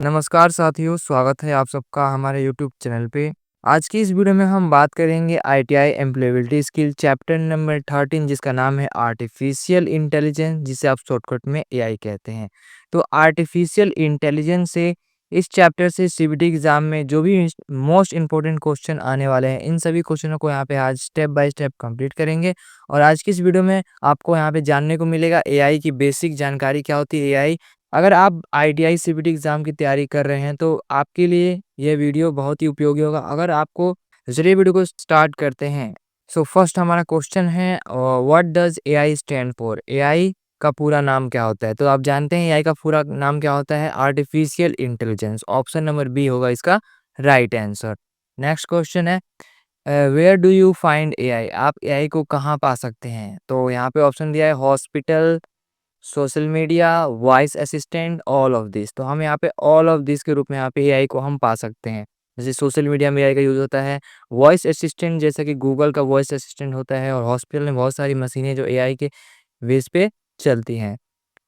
नमस्कार साथियों, स्वागत है आप सबका हमारे यूट्यूब चैनल पे। आज की इस वीडियो में हम बात करेंगे ITI employability skill chapter number 13 जिसका नाम है आर्टिफिशियल इंटेलिजेंस, जिसे आप शॉर्टकट में एआई कहते हैं। तो आर्टिफिशियल इंटेलिजेंस से इस चैप्टर से सीबीटी एग्जाम में जो भी मोस्ट इंपॉर्टेंट क्वेश्चन आने वाले हैं, इन सभी क्वेश्चनों को यहाँ पे आज स्टेप बाय स्टेप कंप्लीट करेंगे। और आज की इस वीडियो में आपको यहाँ पे जानने को मिलेगा एआई की बेसिक जानकारी क्या होती है। एआई, अगर आप आईटीआई सीबीटी एग्ज़ाम की तैयारी कर रहे हैं तो आपके लिए ये वीडियो बहुत ही उपयोगी होगा। अगर आपको, चलिए वीडियो को स्टार्ट करते हैं। सो फर्स्ट हमारा क्वेश्चन है, what does AI stand for? AI का पूरा नाम क्या होता है? तो आप जानते हैं एआई का पूरा नाम क्या होता है? Artificial intelligence. Option number B होगा इसका राइट आंसर। नेक्स्ट क्वेश्चन है, where do you find AI? आप एआई को कहाँ पा सकते हैं? तो यहाँ पे ऑप्शन दिया है hospital, social media, voice assistant, all of this. तो हम यहाँ पे ऑल ऑफ दिस के रूप में यहाँ पे एआई को हम पा सकते हैं। जैसे सोशल मीडिया में एआई का यूज़ होता है, वॉइस असिस्टेंट जैसे कि गूगल का वॉइस असिस्टेंट होता है, और हॉस्पिटल में बहुत सारी मशीनें जो एआई के बेस पे चलती हैं।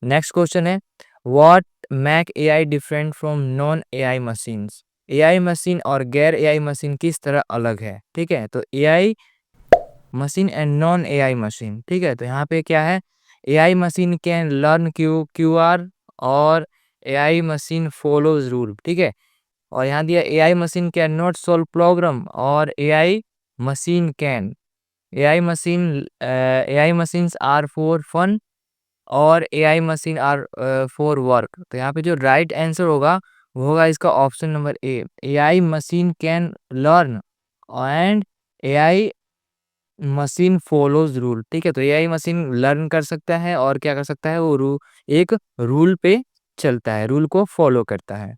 नेक्स्ट क्वेश्चन है, what make AI different from non AI machines? AI machine और गैर एआई मशीन किस तरह अलग है? ठीक है, तो AI machine and non AI machine. ठीक है, तो यहाँ पे क्या है, AI machine can learn QR, और एआई मशीन फॉलोज रूल। ठीक है, और यहाँ दिया AI machine can not solve problem, और AI machines are for fun, और AI machine are for work. तो यहाँ पे जो राइट आंसर होगा वो होगा इसका option number A, AI machine can learn and AI machine follows rule. ठीक है, तो एआई मशीन लर्न कर सकता है और क्या कर सकता है, वो एक रूल पे चलता है, रूल को फॉलो करता है।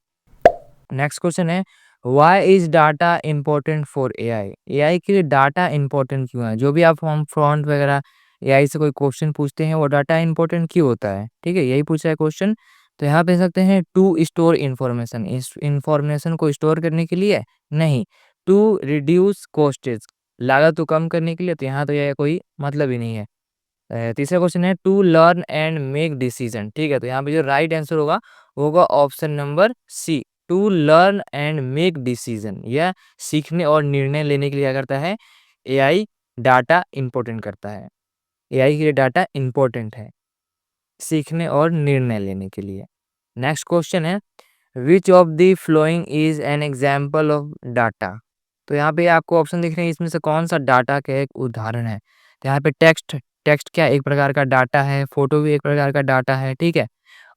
नेक्स्ट क्वेश्चन है, why is data important for AI? AI के लिए डाटा इम्पोर्टेंट क्यों है? जो भी आप हम फ्रंट वगैरह एआई से कोई क्वेश्चन पूछते हैं, वो डाटा इम्पोर्टेंट क्यों होता है? ठीक है, यही पूछा है क्वेश्चन। तो यहाँ पे सकते हैं टू स्टोर इन्फॉर्मेशन, इस इन्फॉर्मेशन को स्टोर करने के लिए नहीं, टू रिड्यूस कॉस्टेज, लागत को कम करने के लिए। तो यहाँ तो यह कोई मतलब ही नहीं है। तीसरा क्वेश्चन है, to learn and make decision. ठीक है, तो यहाँ पे जो राइट आंसर होगा वो होगा option number C, to learn and make decision. यह सीखने और निर्णय लेने के लिए क्या करता है, एआई डाटा इंपॉर्टेंट करता है। एआई के लिए डाटा इंपॉर्टेंट है सीखने और निर्णय लेने के लिए। नेक्स्ट क्वेश्चन है, which of the following is an example of data? तो यहाँ पे आपको ऑप्शन दिख रहे हैं, इसमें से कौन सा डाटा का एक उदाहरण है? तो यहाँ पे टेक्स्ट, टेक्स्ट क्या एक प्रकार का डाटा है, फोटो भी एक प्रकार का डाटा है। ठीक है,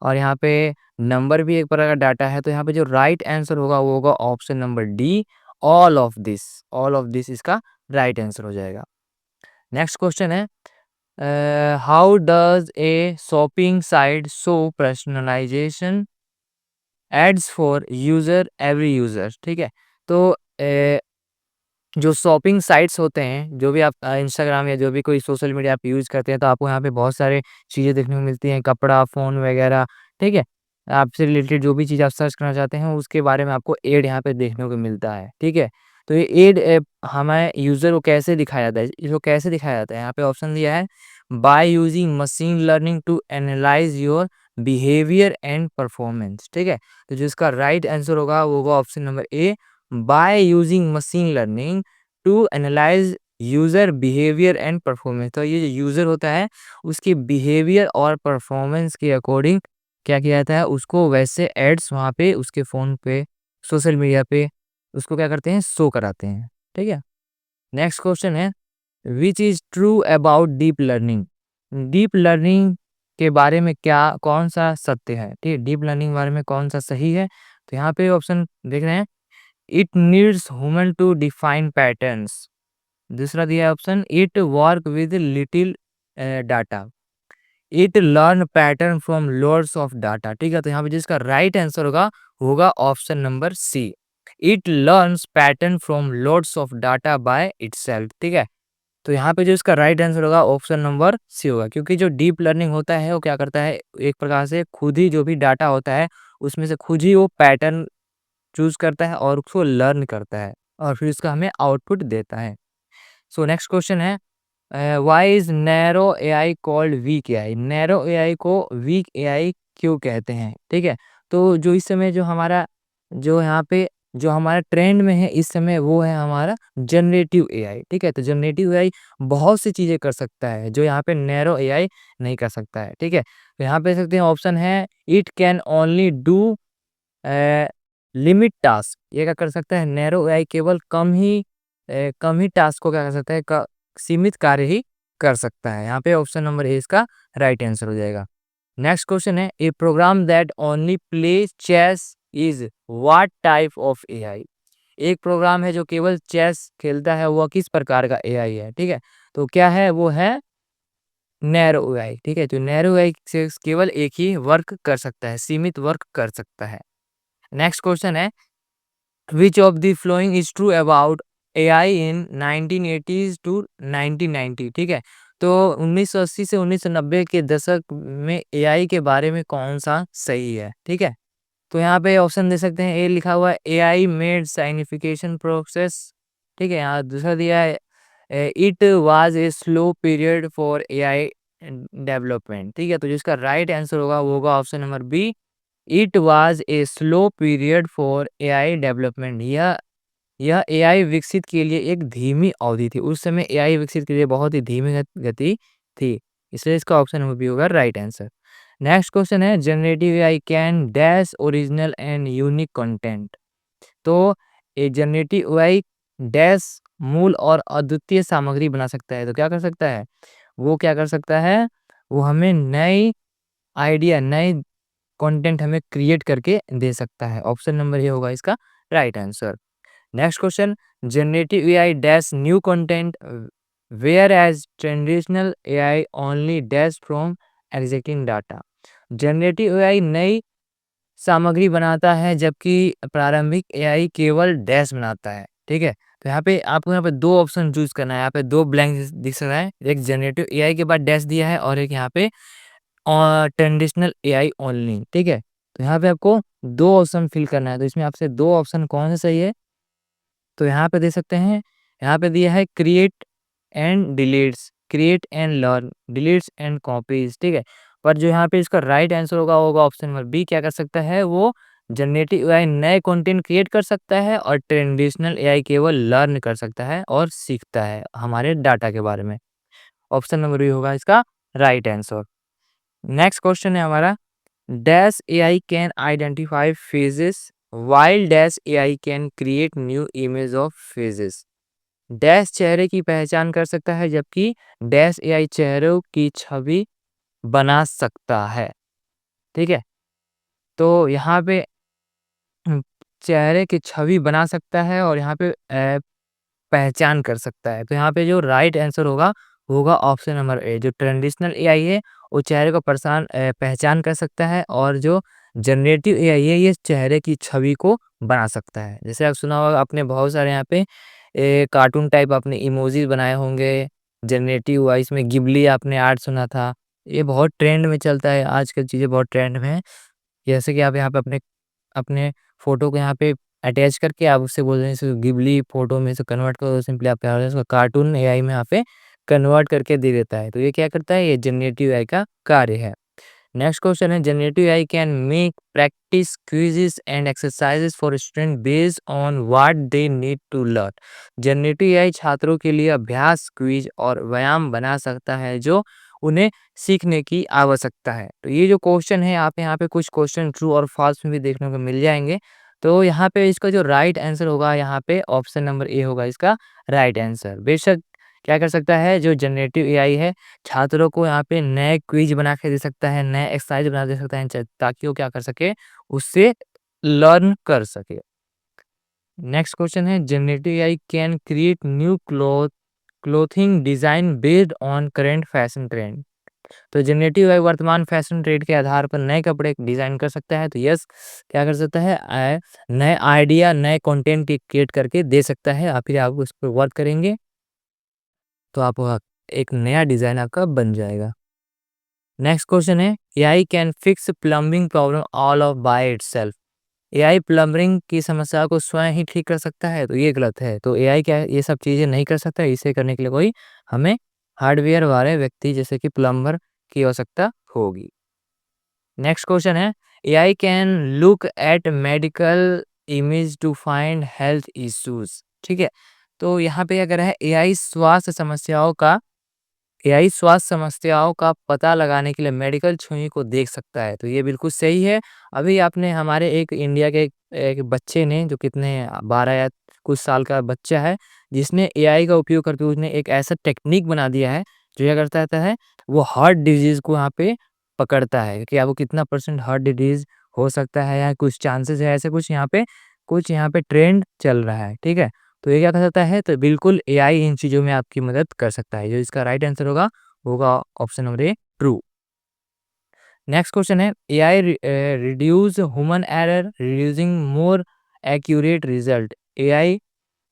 और यहाँ पे नंबर भी एक प्रकार का डाटा है। तो यहाँ पे जो राइट आंसर होगा वो होगा option number D, all of this. All of this इसका राइट आंसर हो जाएगा। नेक्स्ट क्वेश्चन है, how does a shopping site show personalisation ads for user every user? ठीक है, तो जो शॉपिंग साइट्स होते हैं, जो भी आप इंस्टाग्राम या जो भी कोई सोशल मीडिया आप यूज़ करते हैं, तो आपको यहाँ पे बहुत सारे चीज़ें देखने को मिलती हैं, कपड़ा, फ़ोन वगैरह। ठीक है, आपसे रिलेटेड जो भी चीज़ आप सर्च करना चाहते हैं उसके बारे में आपको ऐड यहाँ पे देखने को मिलता है। ठीक है, तो ये ऐड हमें यूज़र को कैसे दिखाया जाता है, इसको कैसे दिखाया जाता है? यहाँ पे ऑप्शन दिया है, by using machine learning to analyse your behaviour and performance. ठीक है, तो जो इसका राइट आंसर होगा वो होगा option number A, by using machine learning to analyse user behaviour and performance. तो ये जो यूजर होता है उसके बिहेवियर और परफॉर्मेंस के अकॉर्डिंग क्या किया जाता है, उसको वैसे एड्स वहाँ पे उसके फ़ोन पे, सोशल मीडिया पे उसको क्या करते हैं, शो कराते हैं। ठीक है, नेक्स्ट क्वेश्चन है, which is true about deep learning? Deep learning के बारे में क्या, कौन सा सत्य है? ठीक है, डीप लर्निंग के बारे में कौन सा सही है? तो यहाँ पे ऑप्शन देख रहे हैं, it needs human to define patterns. दूसरा दिया है option, it work with little data, it learn pattern from loads of data. ठीक है, तो यहाँ पे जिसका राइट आंसर होगा होगा option number C, it learns pattern from loads of data by itself. ठीक है, तो यहाँ पे जो इसका राइट आंसर होगा ऑप्शन नंबर सी होगा, क्योंकि जो डीप लर्निंग होता है वो क्या करता है, एक प्रकार से खुद ही जो भी डाटा होता है उसमें से खुद ही वो पैटर्न चूज करता है और उसको लर्न करता है और फिर उसका हमें आउटपुट देता है। सो नेक्स्ट क्वेश्चन है, why is narrow AI called weak AI? Narrow AI को वीक एआई क्यों कहते हैं? ठीक है, तो जो इस समय जो यहाँ पे जो हमारा ट्रेंड में है इस समय वो है हमारा जनरेटिव एआई, ठीक है। तो जनरेटिव एआई बहुत सी चीज़ें कर सकता है जो यहाँ पे नैरो एआई नहीं कर सकता है, ठीक है। तो यहाँ पे देख सकते हैं ऑप्शन है it can only do limit task. ये क्या कर सकता है, नैरो एआई केवल कम ही टास्क को क्या कर सकता है, सीमित कार्य ही कर सकता है। यहाँ पे ऑप्शन नंबर ए इसका राइट आंसर हो जाएगा। नेक्स्ट क्वेश्चन है a program that only play chess is what type of AI. एक प्रोग्राम है जो केवल चेस खेलता है, वह किस प्रकार का एआई है, ठीक है। तो क्या है, वो है नैरो एआई, ठीक है। तो नैरो एआई से केवल एक ही वर्क कर सकता है, सीमित वर्क कर सकता है। नेक्स्ट क्वेश्चन है which of the following is true about AI in 1980s to 1990, ठीक है। तो 1980 से 1990 के दशक में एआई के बारे में कौन सा सही है, ठीक है। तो यहाँ पे ऑप्शन दे सकते हैं, ए लिखा हुआ है एआई मेड साइनिफिकेशन प्रोसेस, ठीक है। यहाँ दूसरा दिया है it was a slow period for AI development, ठीक है। तो जिसका राइट आंसर होगा वो होगा option number B, it was a slow period for AI development. यह एआई विकसित के लिए एक धीमी अवधि थी। उस समय एआई विकसित के लिए बहुत ही धीमी गति थी, इसलिए इसका ऑप्शन नंबर बी होगा राइट आंसर। नेक्स्ट क्वेश्चन है generative AI can dash original and unique content. तो ये जनरेटिव एआई डैश मूल और अद्वितीय सामग्री बना सकता है। तो क्या कर सकता है, वो क्या कर सकता है, वो हमें नए कंटेंट हमें क्रिएट करके दे सकता है। ऑप्शन नंबर ये होगा इसका right answer. Next question generative AI dash new content whereas traditional AI only dash from existing data. Generative AI नई सामग्री बनाता है जबकि प्रारंभिक एआई केवल डैश बनाता है, ठीक है। तो यहाँ पे आपको यहाँ पे दो ऑप्शन चूज करना है। यहाँ पे दो ब्लैंक दिख रहा है, एक जनरेटिव एआई के बाद डैश दिया है और एक यहाँ पे ट्रेडिशनल एआई ओनली, ठीक है। तो यहाँ पे आपको दो ऑप्शन फिल करना है। तो इसमें आपसे दो ऑप्शन कौन सा सही है, तो यहाँ पे दे सकते हैं, यहाँ पे दिया है create and learn, deletes and copies, ठीक है। पर जो यहाँ पे इसका राइट आंसर होगा होगा ऑप्शन नंबर बी। क्या कर सकता है, वो जनरेटिव एआई नए कंटेंट क्रिएट कर सकता है और ट्रेडिशनल एआई केवल लर्न कर सकता है और सीखता है हमारे डाटा के बारे में। ऑप्शन नंबर बी होगा इसका राइट आंसर। नेक्स्ट क्वेश्चन है हमारा dash AI can identify phases while dash AI can create new image of phases. Dash चेहरे की पहचान कर सकता है जबकि डैश एआई चेहरों की छवि बना सकता है, ठीक है। तो यहाँ पे चेहरे की छवि बना सकता है और यहाँ पे पहचान कर सकता है। तो यहाँ पे जो राइट आंसर होगा वो होगा ऑप्शन नंबर ए। जो ट्रेडिशनल एआई है वो चेहरे को पहचान कर सकता है और जो जनरेटिव एआई है ये चेहरे की छवि को बना सकता है। जैसे आप सुना होगा आपने बहुत सारे यहाँ पे कार्टून टाइप आपने इमोजीज बनाए होंगे जनरेटिव वॉइस में, गिबली आपने आर्ट सुना था, ये बहुत ट्रेंड में चलता है, आजकल चीज़ें बहुत ट्रेंड में है। जैसे कि आप यहाँ पे अपने अपने फ़ोटो को यहाँ पे अटैच करके आप उससे बोल रहे हैं इसको गिबली फ़ोटो में से कन्वर्ट करो, सिंपली आप क्या इसको कार्टून एआई में यहाँ पे कन्वर्ट करके दे देता है। तो ये क्या करता है, ये जनरेटिव एआई का कार्य है। नेक्स्ट क्वेश्चन है generative AI can make practice quizzes and exercises for student based on what they need to learn. Generative AI छात्रों के लिए अभ्यास क्विज और व्यायाम बना सकता है जो उन्हें सीखने की आवश्यकता है। तो ये जो क्वेश्चन है आप यहाँ पे कुछ क्वेश्चन ट्रू और फॉल्स में भी देखने को मिल जाएंगे। तो यहाँ पे इसका जो राइट आंसर होगा यहाँ पे ऑप्शन नंबर ए होगा इसका राइट आंसर। बेशक क्या कर सकता है, जो जनरेटिव एआई है छात्रों को यहाँ पे नए क्विज बना के दे सकता है, नए एक्सरसाइज बना दे सकता है ताकि वो क्या कर सके, उससे लर्न कर सके। नेक्स्ट क्वेश्चन है generative AI can create new clothing design based on current fashion trend. तो जनरेटिव एआई वर्तमान फैशन ट्रेंड के आधार पर नए कपड़े डिजाइन कर सकता है। तो यस क्या कर सकता है, नए आइडिया नए कंटेंट क्रिएट करके दे सकता है। आप फिर आप उस पर वर्क करेंगे तो आप एक नया डिजाइन आपका बन जाएगा। नेक्स्ट क्वेश्चन है AI can fix plumbing problem all of by itself. AI plumbing की समस्या को स्वयं ही ठीक कर सकता है, तो ये गलत है। तो एआई क्या ये सब चीज़ें नहीं कर सकता, इसे करने के लिए कोई हमें हार्डवेयर वाले व्यक्ति जैसे कि प्लम्बर की आवश्यकता होगी। नेक्स्ट क्वेश्चन है AI can look at medical image to find health issues. ठीक है, तो यहाँ पे क्या कर रहा है, एआई स्वास्थ्य समस्याओं का पता लगाने के लिए मेडिकल छवि को देख सकता है। तो ये बिल्कुल सही है। अभी आपने हमारे एक इंडिया के एक बच्चे ने, जो कितने 12 या कुछ साल का बच्चा है, जिसने एआई का उपयोग करके उसने एक ऐसा टेक्निक बना दिया है, जो क्या करता रहता है, वो हार्ट डिजीज़ को यहाँ पे पकड़ता है कि आपको कितना परसेंट हार्ट डिजीज़ हो सकता है या कुछ चांसेस है, ऐसे कुछ यहाँ पे ट्रेंड चल रहा है। ठीक है? तो ये क्या कर सकता है, तो बिल्कुल एआई इन चीज़ों में आपकी मदद कर सकता है। जो इसका राइट आंसर होगा, वो होगा option number A, true. Next question है, AI reduce human error reducing more accurate result. AI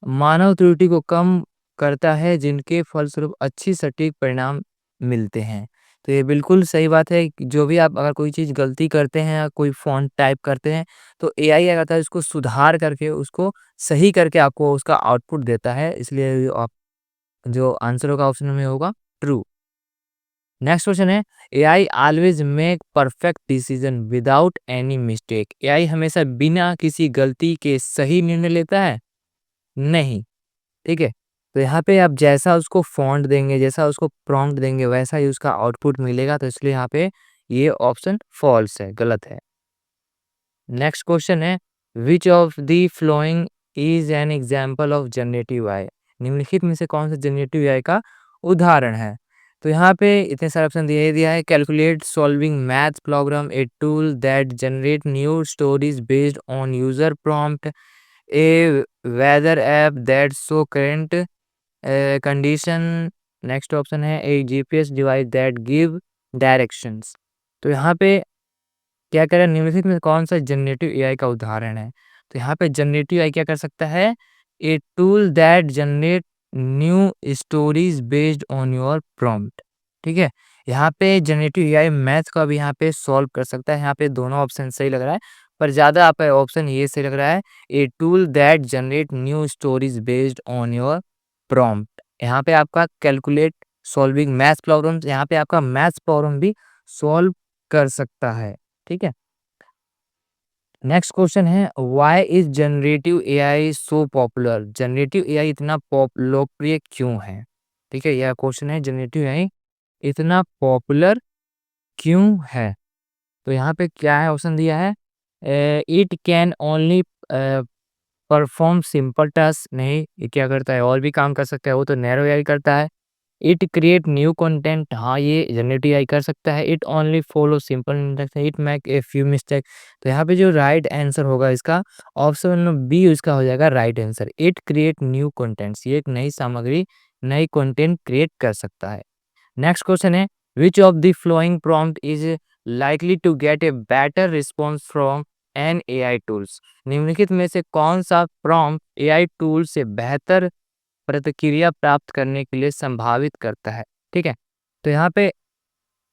मानव त्रुटि को कम करता है, जिनके फलस्वरूप अच्छी सटीक परिणाम मिलते हैं। तो ये बिल्कुल सही बात है कि जो भी आप अगर कोई चीज़ गलती करते हैं या कोई फ़ॉन्ट टाइप करते हैं, तो एआई क्या करता है, उसको सुधार करके उसको सही करके आपको उसका आउटपुट देता है। इसलिए आप जो आंसर होगा ऑप्शन में होगा ट्रू। नेक्स्ट क्वेश्चन है, AI always make perfect decision without any mistake. AI हमेशा बिना किसी गलती के सही निर्णय लेता है? नहीं। ठीक है? तो यहाँ पे आप जैसा उसको फ़ॉन्ट देंगे, जैसा उसको प्रॉम्प्ट देंगे, वैसा ही उसका आउटपुट मिलेगा। तो इसलिए यहाँ पे ये ऑप्शन फ़ॉल्स है, गलत है। नेक्स्ट क्वेश्चन है, which of the following is an example of generative AI. निम्नलिखित में से कौन सा जनरेटिव एआई का उदाहरण है? तो यहाँ पे इतने सारे ऑप्शन दिए दिया है, calculate solving math problem, a tool that generate new stories based on user prompt, a weather app that show current condition. Next option है, a GPS device that give directions. तो यहाँ पे क्या करें, निम्नलिखित में कौन सा जनरेटिव एआई का उदाहरण है? तो यहाँ पे जनरेटिव एआई क्या कर सकता है, ए tool that generate new stories based on your prompt. ठीक है, यहाँ पे जनरेटिव एआई मैथ का भी यहाँ पे सॉल्व कर सकता है। यहाँ पे दोनों ऑप्शन सही लग रहा है, पर ज़्यादा आप ऑप्शन ये सही लग रहा है, ए tool that generate new stories based on your prompt. यहाँ पे आपका कैलकुलेट सॉल्विंग मैथ प्रॉब्लम, यहाँ पे आपका मैथ प्रॉब्लम भी सॉल्व कर सकता है। ठीक है, नेक्स्ट क्वेश्चन है, why is generative AI so popular. Generative AI इतना लोकप्रिय क्यों है? ठीक है, यह क्वेश्चन है, जनरेटिव एआई इतना पॉपुलर क्यों है? तो यहाँ पे क्या है, ऑप्शन दिया है, it can only perform simple task. नहीं, ये क्या करता है, और भी काम कर सकता है, वो तो नैरो एआई करता है। इट क्रिएट न्यू कंटेंट, हाँ ये जनरेटिव एआई कर सकता है। It only follow simple instruction, it make a few mistake. तो यहाँ पे जो राइट आंसर होगा इसका, ऑप्शन बी इसका हो जाएगा right answer. It create new contents, ये एक नई सामग्री, नई कंटेंट क्रिएट कर सकता है। नेक्स्ट क्वेश्चन है, which of the following prompt is likely to get a better response from an AI tools. निम्नलिखित में से कौन सा प्रॉम्प्ट एआई टूल से बेहतर प्रतिक्रिया प्राप्त करने के लिए संभावित करता है? ठीक है, तो यहाँ पे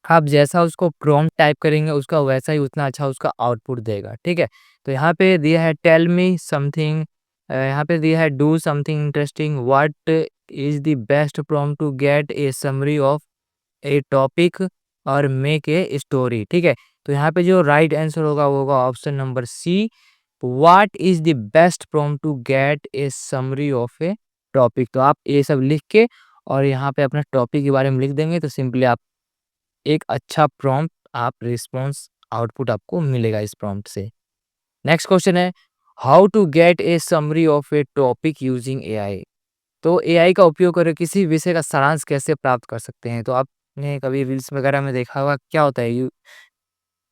आप जैसा उसको प्रॉम्प्ट टाइप करेंगे, उसका वैसा ही उतना अच्छा उसका आउटपुट देगा। ठीक है, तो यहाँ पे दिया है टेल मी समथिंग, यहाँ पे दिया है do something interesting, what is the best prompt to get a summary of a topic और मेक ए स्टोरी। ठीक है, तो यहाँ पे जो राइट आंसर होगा वो होगा option number C, what is the best prompt to get a summary of a topic. तो आप ये सब लिख के और यहाँ पे अपना टॉपिक के बारे में लिख देंगे, तो सिंपली आप एक अच्छा प्रॉम्प्ट, आप रिस्पॉन्स आउटपुट आपको मिलेगा इस प्रॉम्प्ट से। नेक्स्ट क्वेश्चन है, how to get a summary of a topic using AI. तो एआई का उपयोग करके किसी विषय का सारांश कैसे प्राप्त कर सकते हैं? तो आपने कभी रील्स वगैरह में देखा होगा, क्या होता है,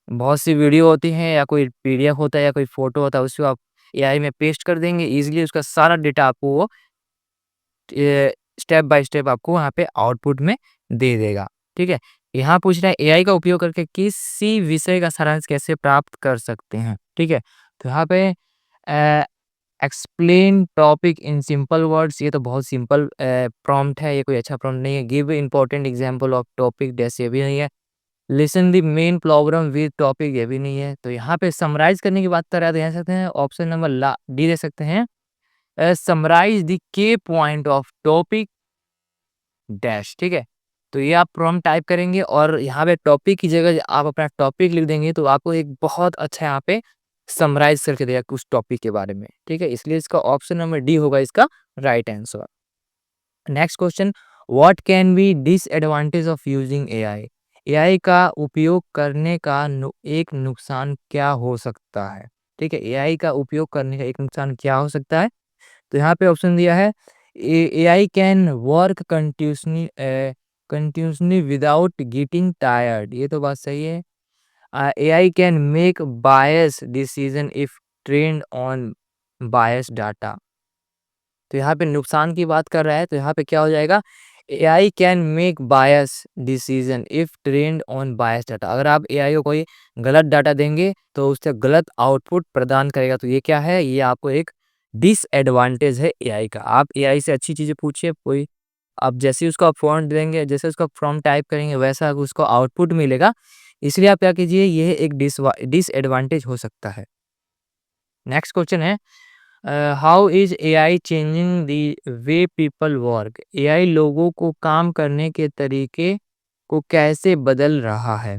बहुत सी वीडियो होती हैं या कोई पीडीएफ होता है या कोई फोटो होता है, उसको आप एआई में पेस्ट कर देंगे, इजीली उसका सारा डेटा आपको वो स्टेप बाय स्टेप आपको वहाँ पे आउटपुट में दे देगा। ठीक है, यहाँ पूछ रहा है, एआई का उपयोग करके किसी विषय का सारांश कैसे प्राप्त कर सकते हैं? ठीक है, तो यहाँ पे explain topic in simple words, ये तो बहुत सिंपल प्रॉम्प्ट है, ये कोई अच्छा प्रॉम्प्ट नहीं है। Give important example of topic डेस, ये भी नहीं है। Listen the main problem with topic, ये भी नहीं है। तो यहाँ पे समराइज करने की बात कर रहा है, तो यहाँ सकते हैं ऑप्शन नंबर डी दे सकते हैं, समराइज द के पॉइंट ऑफ टॉपिक डैश। ठीक है, तो ये आप प्रॉम्प्ट टाइप करेंगे और यहाँ पे टॉपिक की जगह आप अपना टॉपिक लिख देंगे तो आपको एक बहुत अच्छा यहाँ पे समराइज़ करके देगा उस टॉपिक के बारे में, ठीक है? इसलिए इसका ऑप्शन नंबर डी होगा इसका right answer. Next question, what can be disadvantage of using AI? AI का उपयोग करने का एक नुकसान क्या हो सकता है? ठीक है, एआई का उपयोग करने का एक नुकसान क्या हो सकता है? तो यहाँ पे ऑप्शन दिया है AI can work continuously without getting tired, ये तो बात सही है। AI can make bias decision if trained on bias data. तो यहाँ पे नुकसान की बात कर रहा है तो यहाँ पे क्या हो जाएगा, AI can make bias decision if trained on bias data. अगर आप एआई को कोई गलत डाटा देंगे तो उससे गलत आउटपुट प्रदान करेगा, तो ये क्या है, ये आपको एक डिसएडवांटेज है एआई का। आप एआई से अच्छी चीज़ें पूछिए, कोई आप जैसे ही उसको प्रॉम्प्ट देंगे, जैसे उसका प्रॉम्प्ट टाइप करेंगे वैसा उसको आउटपुट मिलेगा। इसलिए आप क्या कीजिए, ये एक डिसएडवांटेज हो सकता है। नेक्स्ट क्वेश्चन है, how is AI changing the way people work? AI लोगों को काम करने के तरीके को कैसे बदल रहा है?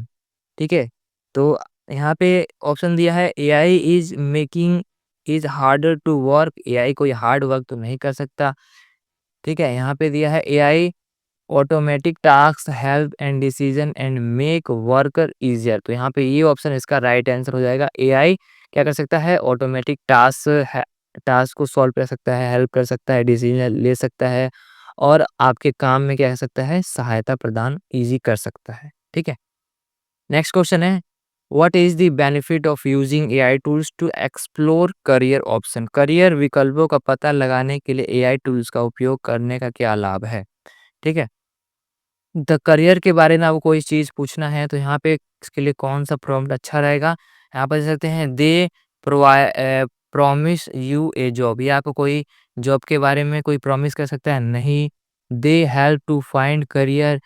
ठीक है, तो यहाँ पे ऑप्शन दिया है AI is making is harder to work. AI कोई हार्ड वर्क तो नहीं कर सकता। ठीक है, यहाँ पे दिया है AI automatic task help and decision and make worker easier. तो यहाँ पे ये ऑप्शन इसका राइट आंसर हो जाएगा। एआई क्या कर सकता है, ऑटोमेटिक टास्क को सॉल्व कर सकता है, हेल्प कर सकता है, डिसीजन ले सकता है और आपके काम में क्या कर सकता है, सहायता प्रदान इजी कर सकता है। ठीक है, नेक्स्ट क्वेश्चन है, what is the benefit of using AI tools to explore career option? Career विकल्पों का पता लगाने के लिए एआई टूल्स का उपयोग करने का क्या लाभ है? ठीक है, द करियर के बारे में आपको कोई चीज़ पूछना है तो यहाँ पे इसके लिए कौन-सा प्रॉम्प्ट अच्छा रहेगा? यहाँ पर दे सकते हैं दे प्रॉमिस यू ए जॉब, ये आपको कोई जॉब के बारे में कोई प्रॉमिस कर सकता है? नहीं। They help to find career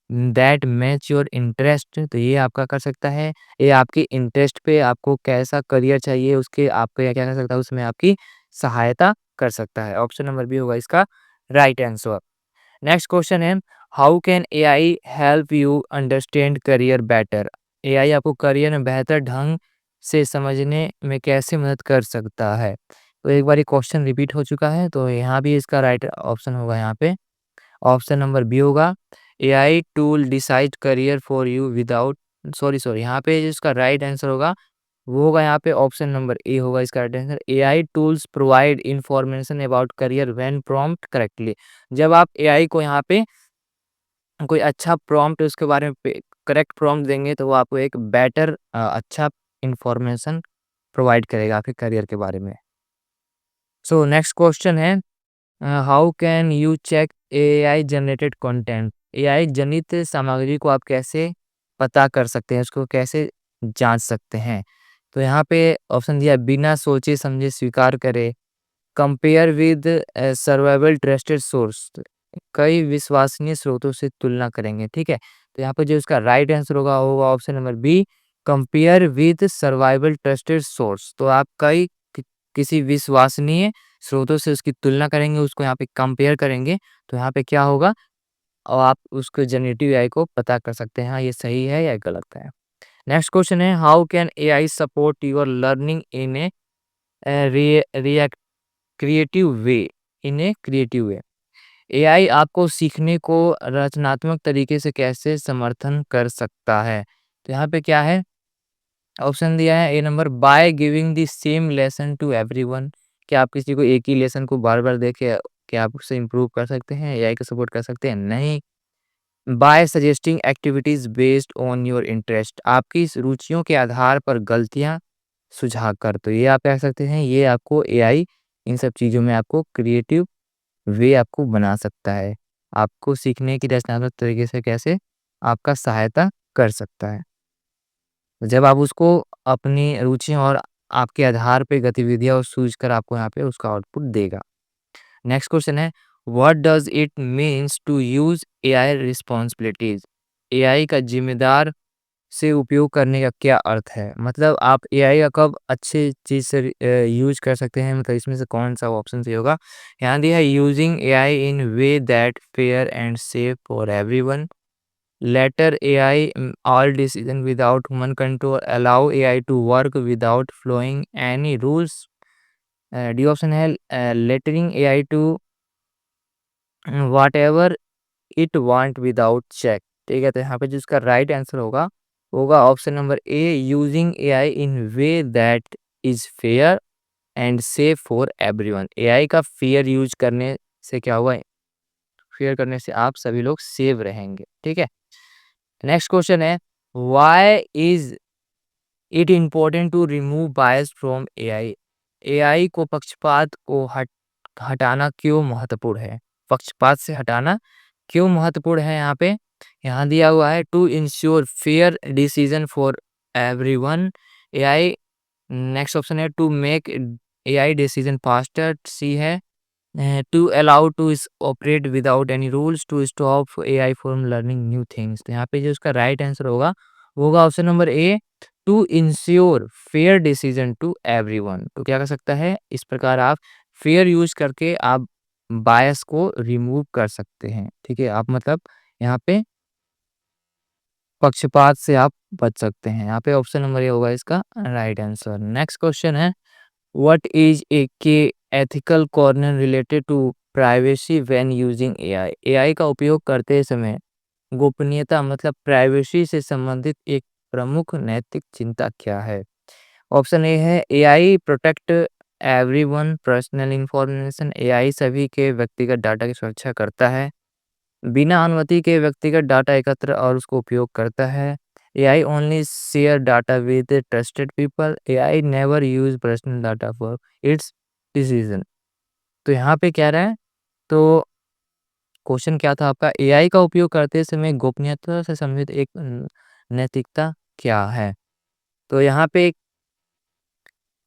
that match your interest, तो ये आपका कर सकता है, ये आपकी इंटरेस्ट पे आपको कैसा करियर चाहिए उसके आपको क्या क्या कर सकता है, उसमें आपकी सहायता कर सकता है। ऑप्शन नंबर बी होगा इसका राइट आंसर। नेक्स्ट क्वेश्चन है, how can AI help you understand career better? AI आपको करियर में बेहतर ढंग से समझने में कैसे मदद कर सकता है? तो एक बार ये क्वेश्चन रिपीट हो चुका है तो यहाँ भी इसका राइट ऑप्शन होगा, यहाँ पे ऑप्शन नंबर बी होगा। AI tool decide career for you without sorry यहाँ पे जिसका राइट आंसर होगा वो होगा यहाँ पे ऑप्शन नंबर ए होगा इसका right answer. AI tools provide information about career when prompt correctly. जब आप एआई को यहाँ पे कोई अच्छा प्रॉम्प्ट उसके बारे में करेक्ट प्रॉम्प्ट देंगे तो वो आपको एक बेटर अच्छा इंफॉर्मेशन प्रोवाइड करेगा आपके करियर के बारे में। सो नेक्स्ट क्वेश्चन है, how can you check AI generated content? AI जनित सामग्री को आप कैसे पता कर सकते हैं, उसको कैसे जांच सकते हैं? तो यहाँ पे ऑप्शन दिया है, बिना सोचे समझे स्वीकार करें, compare with survival trusted source, कई विश्वसनीय स्रोतों से तुलना करेंगे। ठीक है, तो यहाँ पे जो इसका राइट आंसर होगा वो होगा option number B, compare with survival trusted source. तो आप किसी विश्वसनीय स्रोतों से उसकी तुलना करेंगे, उसको यहाँ पे कंपेयर करेंगे तो यहाँ पे क्या होगा और आप उसको जनरेटिव एआई को पता कर सकते हैं हाँ ये सही है या गलत है। नेक्स्ट क्वेश्चन है, how can AI support your learning in a creative way? In a creative way, AI आपको सीखने को रचनात्मक तरीके से कैसे समर्थन कर सकता है? तो यहाँ पे क्या है, ऑप्शन दिया है a number, by giving the same lesson to everyone. क्या आप किसी को एक ही लेसन को बार बार देके क्या आप उससे इम्प्रूव कर सकते हैं, एआई को सपोर्ट कर सकते हैं? नहीं। By suggesting activities based on your interest, आपकी इस रुचियों के आधार पर गलतियां सुझा कर, तो ये आप कह सकते हैं ये आपको एआई इन सब चीज़ों में आपको क्रिएटिव वे आपको बना सकता है, आपको सीखने की रचनात्मक तरीके से कैसे आपका सहायता कर सकता है। जब आप उसको अपनी रुचियों और आपके आधार पे गतिविधियाँ और सूझकर आपको यहाँ पे उसका आउटपुट देगा। नेक्स्ट क्वेश्चन है, what does it means to use AI responsibilities? AI का जिम्मेदार से उपयोग करने का क्या अर्थ है? मतलब आप एआई का कब अच्छे चीज़ से यूज़ कर सकते हैं, मतलब इसमें से कौन-सा ऑप्शन सही होगा? यहाँ दिया है using AI in way that fair and safe for everyone. Later AI all decision without human control, allow AI to work without following any rules। D option है letting AI to whatever it want without check. ठीक है, तो यहाँ पे जो इसका right answer होगा होगा option number A, using AI in way that is fair and safe for everyone. AI का फेयर यूज करने से क्या होगा, फेयर करने से आप सभी लोग सेव रहेंगे। ठीक है, नेक्स्ट क्वेश्चन है why is it important to remove bias from AI. AI को पक्षपात को हटाना क्यों महत्वपूर्ण है, पक्षपात से हटाना क्यों महत्वपूर्ण है। यहाँ पे यहाँ दिया हुआ है to ensure fair decision for everyone. AI, next option है to make AI decision faster. C है to allow to operate without any rules, to stop AI from learning new things. तो यहाँ पे जो उसका राइट आंसर होगा वो होगा option number A, to ensure fair decision to everyone. तो क्या कर सकता है, इस प्रकार आप फेयर यूज करके आप बायस को रिमूव कर सकते हैं। ठीक है, आप मतलब यहाँ पे पक्षपात से आप बच सकते हैं। यहाँ पे ऑप्शन नंबर ए होगा इसका राइट आंसर। नेक्स्ट क्वेश्चन है what is a key ethical corner related to privacy when using AI. AI का उपयोग करते समय गोपनीयता मतलब प्राइवेसी से संबंधित एक प्रमुख नैतिक चिंता क्या है। ऑप्शन ए है AI protect everyone personal information. AI सभी के व्यक्तिगत डाटा की सुरक्षा करता है, बिना अनुमति के व्यक्तिगत डाटा एकत्र और उसको उपयोग करता है। AI only share data with trusted people. AI never use personal data for its decision. तो यहाँ पे क्या रहा है, तो क्वेश्चन क्या था आपका, एआई का उपयोग करते समय गोपनीयता से संबंधित एक नैतिकता क्या है। तो यहाँ पे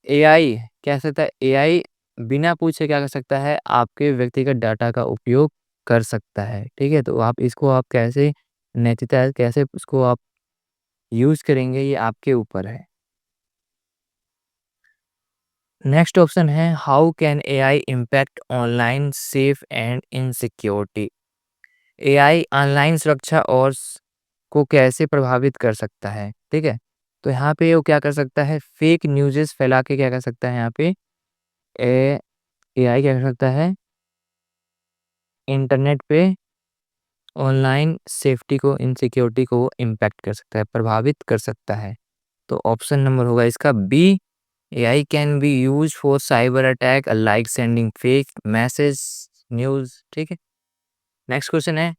एआई क्या सकता है, एआई बिना पूछे क्या कर सकता है, आपके व्यक्तिगत डाटा का उपयोग कर सकता है। ठीक है, तो आप इसको आप कैसे नैतिकता कैसे उसको आप यूज करेंगे ये आपके ऊपर है। नेक्स्ट ऑप्शन है how can AI impact online safe and insecurity. AI online सुरक्षा और को कैसे प्रभावित कर सकता है। ठीक है, तो यहाँ पे वो क्या कर सकता है, फेक न्यूज़ेस फैला के क्या कर सकता है, यहाँ पे ए एआई क्या कर सकता है, इंटरनेट पे ऑनलाइन सेफ्टी को इनसिक्योरिटी को इम्पैक्ट कर सकता है, प्रभावित कर सकता है। तो ऑप्शन नंबर होगा इसका B, AI can be use for cyber attack like sending fake message news. ठीक है, नेक्स्ट क्वेश्चन है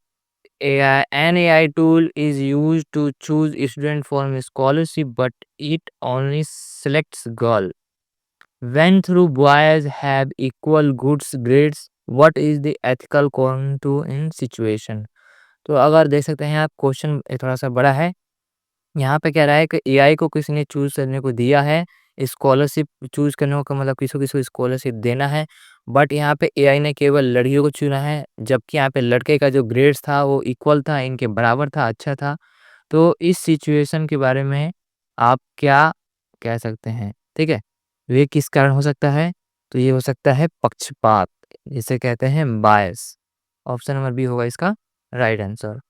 AI, an AI tool is used to choose student for a scholarship, but it only selects girl. When through boys have equal goods grades, what is the ethical to in situation? तो अगर देख सकते हैं आप question थोड़ा सा बड़ा है। यहाँ पे कह रहा है कि एआई को किसी ने चूज़ करने को दिया है, स्कॉलरशिप चूज़ करने का मतलब किसी को स्कॉलरशिप देना है, बट यहाँ पे एआई ने केवल लड़कियों को चुना है, जबकि यहाँ पे लड़के का जो ग्रेड्स था वो इक्वल था, इनके बराबर था, अच्छा था। तो इस सिचुएशन के बारे में आप क्या कह सकते हैं? ठीक है, ये किस कारण हो सकता है? तो ये हो सकता है पक्षपात, जिसे कहते हैं बायस। ऑप्शन नंबर बी होगा इसका राइट आंसर।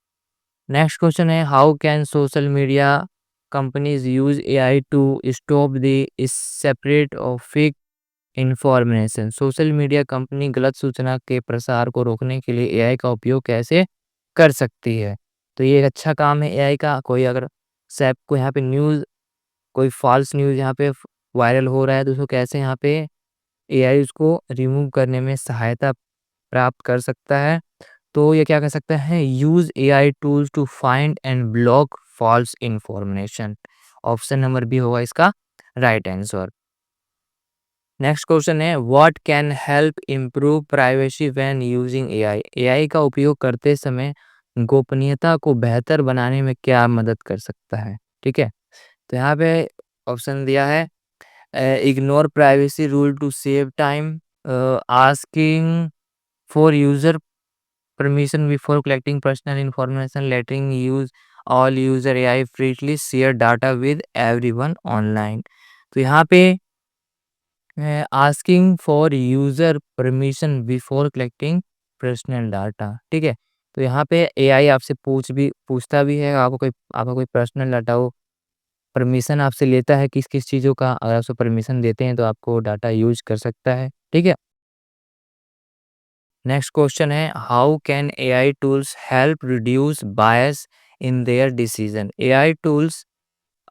नेक्स्ट क्वेश्चन है how can social media companies use AI to stop the separate of fake information. Social media company गलत सूचना के प्रसार को रोकने के लिए एआई का उपयोग कैसे कर सकती है। तो ये एक अच्छा काम है एआई का। कोई अगर सैप को यहाँ पे न्यूज़, कोई फॉल्स न्यूज़ यहाँ पे वायरल हो रहा है तो उसको कैसे यहाँ पे एआई उसको रिमूव करने में सहायता प्राप्त कर सकता है। तो ये क्या कर सकता है, use AI tools to find and block false information. Option number B होगा इसका राइट आंसर। नेक्स्ट क्वेश्चन है what can help improve privacy when using AI. AI का उपयोग करते समय गोपनीयता को बेहतर बनाने में क्या मदद कर सकता है। ठीक है, तो यहाँ पे ऑप्शन दिया है ignore privacy rule to save time, asking for user permission before collecting personal information, letting use all user AI freely share data with everyone online। तो यहाँ पे asking for user permission before collecting personal data. ठीक है, तो यहाँ पे AI आपसे पूछता भी है, आपका कोई पर्सनल डाटा हो, परमिशन आपसे लेता है किस-किस चीज़ों का, अगर आप उसे परमिशन देते हैं तो आपको डाटा यूज़ कर सकता है, ठीक है? नेक्स्ट क्वेश्चन है how can AI tools help reduce bias in their decision? AI tools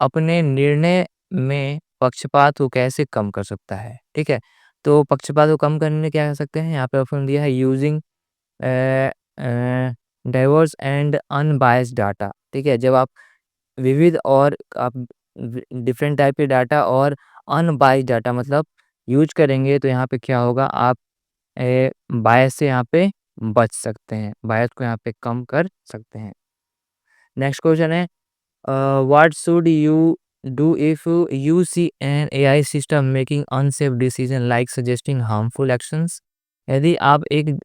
अपने निर्णय में पक्षपात को कैसे कम कर सकता है, ठीक है? तो पक्षपात को कम करने क्या कर सकते हैं, यहाँ पे ऑप्शन दिया है using diverse and unbiased data, ठीक है? जब आप विविध और आप डिफरेंट टाइप के डाटा और अनबायस्ड डाटा मतलब यूज करेंगे तो यहाँ पे क्या होगा, आप बायस से यहाँ पे बच सकते हैं, बायस को यहाँ पे कम कर सकते हैं। नेक्स्ट क्वेश्चन है what should you do if you see an AI system making unsafe decision like suggesting harmful actions? यदि आप एक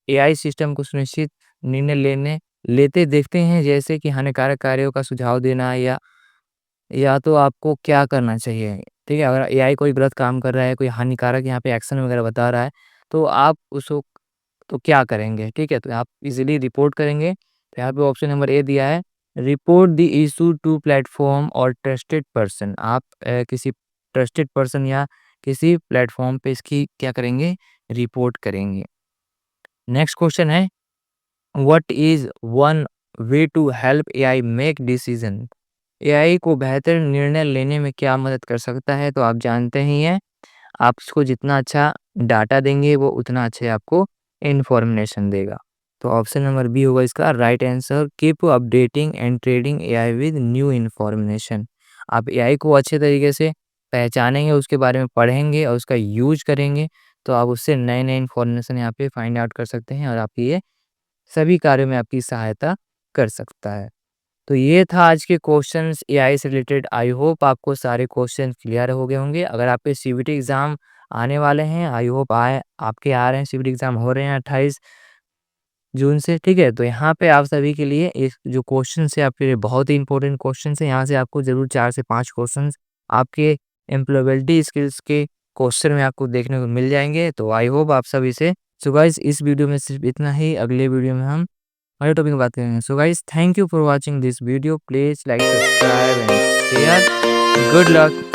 एआई सिस्टम को सुनिश्चित निर्णय लेते देखते हैं जैसे कि हानिकारक कार्यों का सुझाव देना या तो आपको क्या करना चाहिए? ठीक है, अगर एआई कोई गलत काम कर रहा है, कोई हानिकारक यहाँ पे एक्शन वगैरह बता रहा है, तो आप उसको तो क्या करेंगे? ठीक है, तो आप इज़िली रिपोर्ट करेंगे। तो यहाँ पे ऑप्शन नंबर ए दिया है, report the issue to platform और ट्रस्टेड पर्सन। आप किसी ट्रस्टेड पर्सन या किसी प्लेटफ़ॉर्म पे इसकी क्या करेंगे? रिपोर्ट करेंगे। नेक्स्ट क्वेश्चन है what is one way to help AI make decision? AI को बेहतर निर्णय लेने में क्या मदद कर सकता है? तो आप जानते ही हैं, आप उसको जितना अच्छा डाटा देंगे, वो उतना अच्छे आपको इन्फॉर्मेशन देगा। तो ऑप्शन नंबर बी होगा इसका right answer, keep updating and trading AI with new information. आप एआई को अच्छे तरीके से पहचानेंगे, उसके बारे में पढ़ेंगे और उसका यूज़ करेंगे, तो आप उससे नए-नए इन्फॉर्मेशन यहाँ पे फाइंड आउट कर सकते हैं और आपकी ये सभी कार्यों में आपकी सहायता कर सकता है। तो ये था आज के क्वेश्चंस एआई से रिलेटेड। आई होप आपको सारे क्वेश्चन क्लियर हो गए होंगे। अगर आपके सीबीटी एग्ज़ाम आने वाले हैं, आई होप आपके आ रहे हैं, सीबीटी एग्ज़ाम हो रहे हैं 28 जून से, ठीक है? तो यहाँ पे आप सभी के लिए एक जो क्वेश्चंस है आपके लिए बहुत ही इंपॉर्टेंट क्वेश्चंस हैं। यहाँ से आपको ज़रूर 4 से 5 क्वेश्चंस आपके एम्प्लॉयबिलिटी स्किल्स के क्वेश्चन में आपको देखने को मिल जाएँगे। तो आई होप आप सब इसे सो गाइस इस वीडियो में सिर्फ इतना ही। अगले वीडियो में हम अगले टॉपिक में बात करेंगे। So guys thank you for watching this video. Please like, subscribe and share. Good luck.